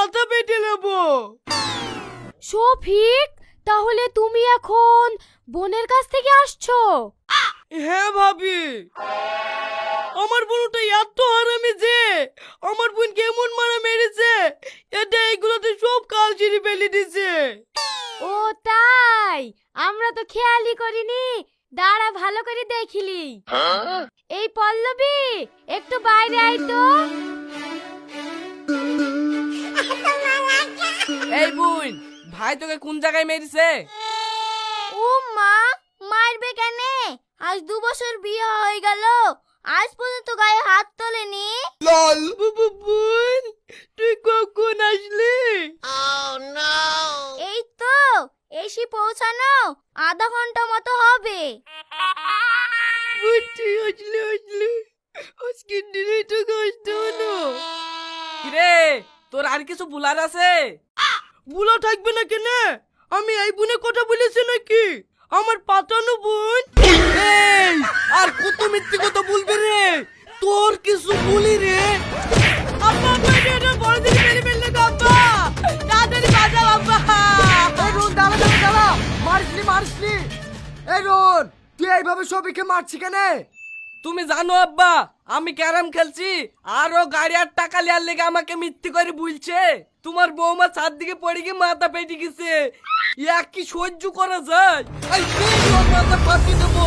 মাথা পেটে নেবো। শফিক, তাহলে তুমি এখন বোনের কাছ থেকে আসছো? হ্যাঁ ভাবি, আমার বোনটা এত হারামি যে আমার বোন কেমন মারা মেরেছে, এটা এইগুলোতে সব কাল ছিঁড়ে ফেলে দিছে। ও তাই, আমরা তো খেয়ালই করিনি। দাঁড়া, ভালো করে দেখিলি। এই পল্লবী, একটু বাইরে আয় তো। এই বোন, ভাই তোকে কোন জায়গায় মেরেছে? ও মা, মারবে কেন? আজ 2 বছর বিয়ে হয়ে গেল, আজ পর্যন্ত গায়ে হাত তোলেনি। বোন, তুই কখন আসলি? এই তো এসে পৌঁছানো আধা ঘন্টা মতো হবে। বুঝছি, আসলে আজকের দিনে তো কষ্ট হলো। কিরে, তোর আর কিছু বলার আছে? বুলা থাকবে না কেন? আমি এই বোনের কথা বলেছি নাকি? আমার পাতানো বোন। এই, আর কত মিথ্যে কথা বলবে রে? তোর কিছু বলি রে? আব্বা, আব্বা, এটা বড় দিকে মেরে ফেললে গো আব্বা। তাড়াতাড়ি বাজাও আব্বা। এই রোন, দাঁড়া দাঁড়া দাঁড়া, মারিসনি। এই রোন, তুই এইভাবে সবিকে মারছি কেন? তুমি জানো আব্বা, আমি ক্যারাম খেলছি আর ও গাড়ি আর টাকা লিয়ার লেগে আমাকে মিথ্যে করে বলছে। তোমার বৌমা ছাদ দিকে পড়ে গিয়ে মাথা পেটে গেছে। এক কি সহ্য করা যায়? এই ওর মাথা ফাটিয়ে দেবো।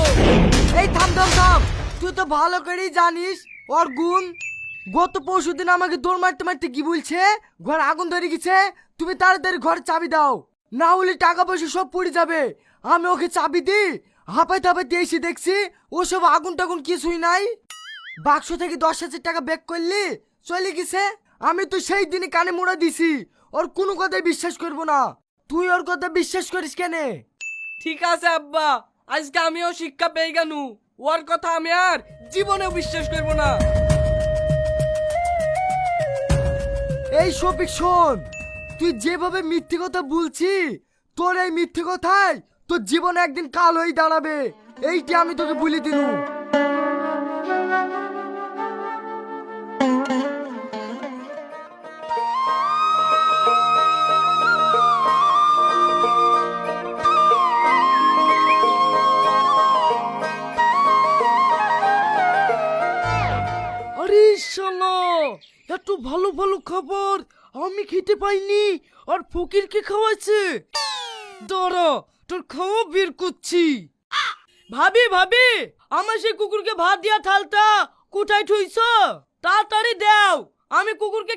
এই থাম, তুই তো ভালো করেই জানিস ওর গুণ। গত পরশুদিন আমাকে দৌড় মারতে মারতে কি বলছে, ঘর আগুন ধরে গেছে, তুমি তাড়াতাড়ি ঘরে চাবি দাও, না হলে টাকা পয়সা সব পড়ে যাবে। আমি ওকে চাবি দিই, হাঁপাইতে এসে দেখছি ওসব আগুন টাগুন কিছুই নাই। বাক্স থেকে 10,000 টাকা বেক করলি, চলে গেছে। আমি তো সেই দিনই কানে মোড়া দিছি, ওর কোনো কথাই বিশ্বাস করবো না। তুই ওর কথা বিশ্বাস করিস কেন? ঠিক আছে আব্বা, আজকে আমিও শিক্ষা পেয়ে গেলু। ওর কথা আমি আর জীবনেও বিশ্বাস করবো না। এই শফিক শোন, তুই যেভাবে মিথ্যে কথা বলছি, তোর এই মিথ্যে কথাই তোর জীবনে একদিন কাল হয়ে দাঁড়াবে। এইটি আমি তোকে বলে দিলু। আরে শালা, এত ভালো ভালো খাবার আমি খেতে পাইনি, আর ফকিরকে খাওয়াচ্ছে। দাঁড়া, তোর খাওয়া বের করছি। ভাবি, আমার সেই কুকুরকে ভাত দিয়া থালটা কোথায় থুইছ? তাড়াতাড়ি দাও, আমি কুকুরকে